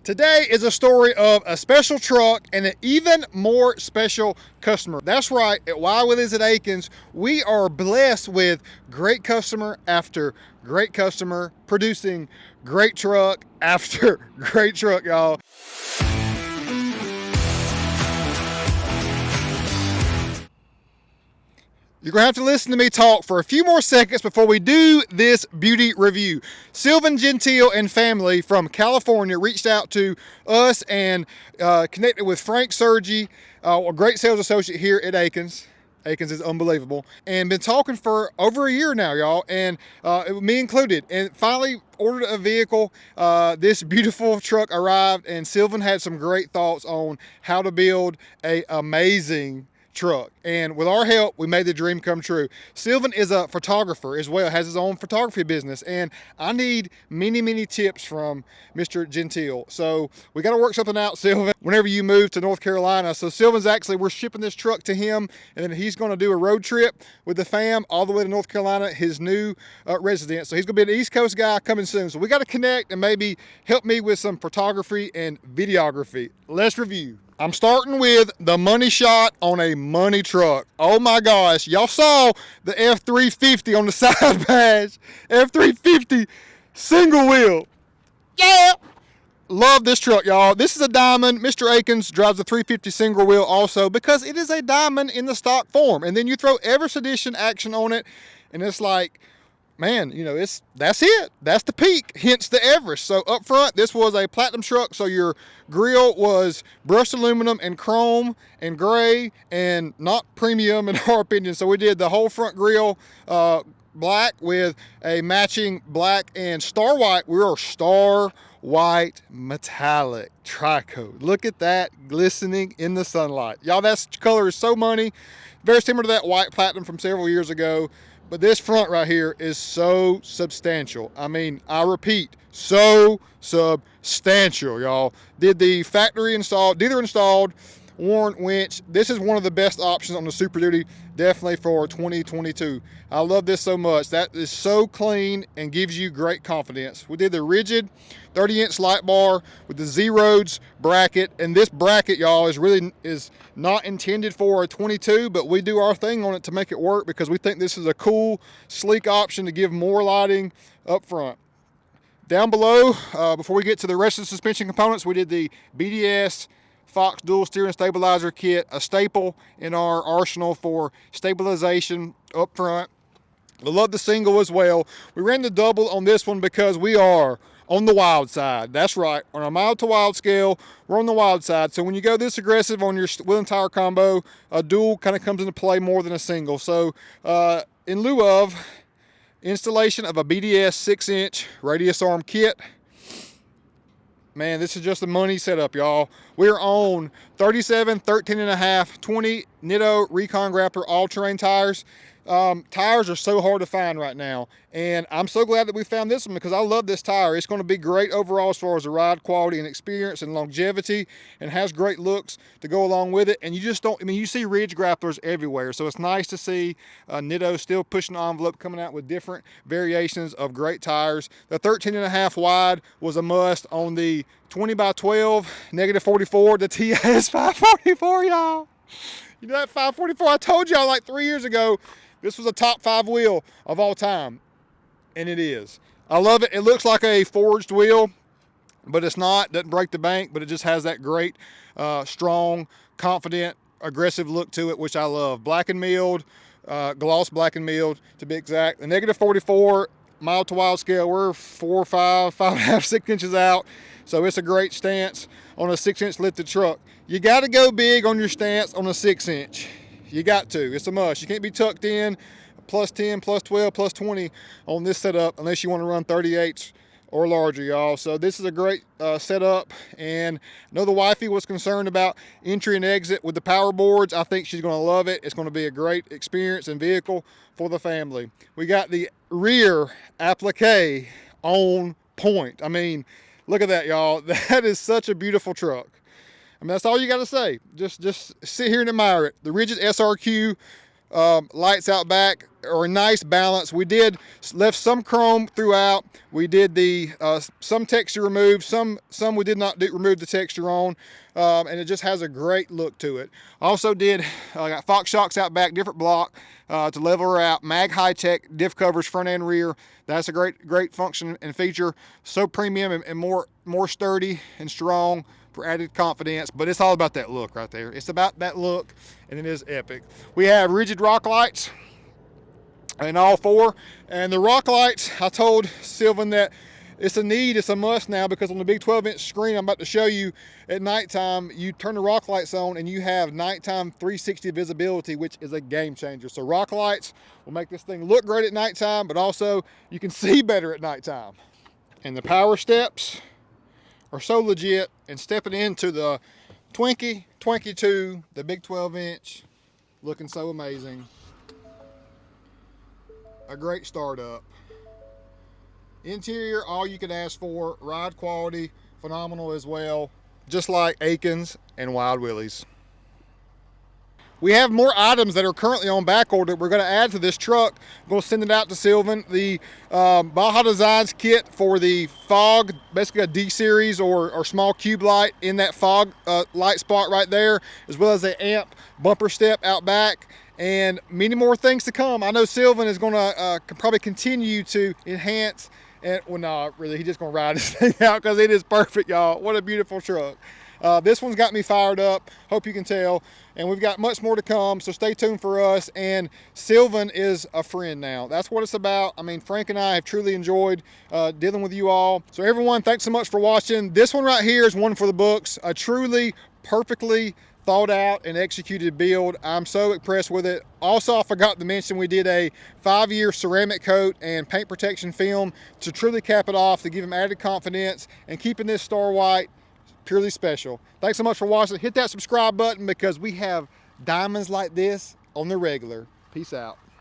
Today is a story of a special truck and an even more special customer. That's right, at Willies at Akins, we are blessed with great customer after great customer, producing great truck after great truck, y'all. You're going to have to listen to me talk for a few more seconds before we do this beauty review. Sylvan Gentile and family from California reached out to us and connected with Frank Sergi, a great sales associate here at Akins. Akins is unbelievable. And been talking for over a year now, y'all, and me included. And finally ordered a vehicle. This beautiful truck arrived, and Sylvan had some great thoughts on how to build an amazing truck, and with our help we made the dream come true. Sylvan is a photographer as well, has his own photography business, and I need many tips from Mr. Gentile. So we got to work something out, Sylvan, whenever you move to North Carolina. So Sylvan's we're shipping this truck to him, and then he's going to do a road trip with the fam all the way to North Carolina, his new residence. So he's going to be an East Coast guy coming soon. So we got to connect and maybe help me with some photography and videography. Let's review. I'm starting with the money shot on a money truck. Oh my gosh, y'all saw the F-350 on the side badge. F-350 single wheel. Yeah! Love this truck, y'all. This is a diamond. Mr. Akins drives the 350 single wheel also because it is a diamond in the stock form. And then you throw Everest edition action on it, and it's like, man, you know, that's it. That's the peak, hence the Everest. So up front, this was a platinum truck, so your grill was brushed aluminum and chrome and gray and not premium in our opinion. So we did the whole front grill black with a matching black and star white. We are star white metallic tricoat. Look at that glistening in the sunlight. Y'all, that color is so money. Very similar to that white platinum from several years ago. But this front right here is so substantial. I mean, I repeat, so substantial, y'all. Did the factory installed, dealer installed, warrant winch. This is one of the best options on the Super Duty, definitely for 2022. I love this so much. That is so clean and gives you great confidence. We did the rigid 30-inch light bar with the Z-Roads bracket, and this bracket, y'all, is not intended for a 22, but we do our thing on it to make it work because we think this is a cool, sleek option to give more lighting up front. Down below, before we get to the rest of the suspension components, we did the BDS Fox dual steering stabilizer kit, a staple in our arsenal for stabilization up front. I love the single as well. We ran the double on this one because we are on the wild side. That's right, on a mild to wild scale, we're on the wild side. So when you go this aggressive on your wheel and tire combo, a dual kind of comes into play more than a single. So in lieu of installation of a BDS 6-inch radius arm kit, man, this is just a money setup, y'all. We're on 37, 13.5, 20 Nitto Recon Grappler all-terrain tires. Tires are so hard to find right now, and I'm so glad that we found this one because I love this tire. It's going to be great overall as far as the ride quality and experience and longevity, and has great looks to go along with it. And you just don't, I mean, you see ridge grapplers everywhere, so it's nice to see Nitto still pushing the envelope, coming out with different variations of great tires. The 13.5 wide was a must on the 20x12 -44, the TS 544, y'all. You know that 544, I told y'all like 3 years ago, this was a top 5 wheel of all time, and it is. I love it. It looks like a forged wheel, but it's not. Doesn't break the bank, but it just has that great, strong, confident, aggressive look to it, which I love. Black and milled, gloss black and milled to be exact. The -44, mild to wild scale, we're 4, 5, 5.5, 6 inches out. So it's a great stance on a 6-inch lifted truck. You got to go big on your stance on a 6-inch. You got to. It's a must. You can't be tucked in plus 10, plus 12, plus 20 on this setup unless you want to run 38s or larger, y'all. So this is a great setup. And I know the wifey was concerned about entry and exit with the power boards. I think she's going to love it. It's going to be a great experience and vehicle for the family. We got the rear applique on point. I mean, look at that, y'all. That is such a beautiful truck. I mean, that's all you got to say. Just sit here and admire it. The rigid SRQ lights out back, are a nice balance. We did left some chrome throughout. We did the some texture removed, some we did not remove the texture on, and it just has a great look to it. Also did got Fox shocks out back, different block to level her out. Mag High Tech diff covers front and rear. That's a great function and feature. So premium and more sturdy and strong for added confidence. But it's all about that look right there. It's about that look, and it is epic. We have rigid rock lights in all four, and the rock lights, I told Sylvan that it's a need, it's a must now, because on the big 12-inch screen I'm about to show you, at nighttime you turn the rock lights on and you have nighttime 360 visibility, which is a game changer. So rock lights will make this thing look great at nighttime, but also you can see better at nighttime. And the power steps are so legit, and stepping into the Twinkie 2, the big 12-inch, looking so amazing. A great startup. Interior, all you could ask for. Ride quality, phenomenal as well. Just like Akins and Wild Willies. We have more items that are currently on back order. We're going to add to this truck. I'm going to send it out to Sylvan. The Baja Designs kit for the fog, basically a D-series or small cube light in that fog light spot right there, as well as the amp bumper step out back, and many more things to come. I know Sylvan is going to probably continue to enhance, and well, no, really, he's just going to ride this thing out because it is perfect, y'all. What a beautiful truck. This one's got me fired up, hope you can tell, and we've got much more to come, so stay tuned for us. And Sylvan is a friend now. That's what it's about. I mean, Frank and I have truly enjoyed dealing with you all. So everyone, thanks so much for watching. This one right here is one for the books, a truly perfectly thought out and executed build. I'm so impressed with it. Also, I forgot to mention we did a 5-year ceramic coat and paint protection film to truly cap it off, to give them added confidence and keeping this Star White purely special. Thanks so much for watching. Hit that subscribe button because we have diamonds like this on the regular. Peace out.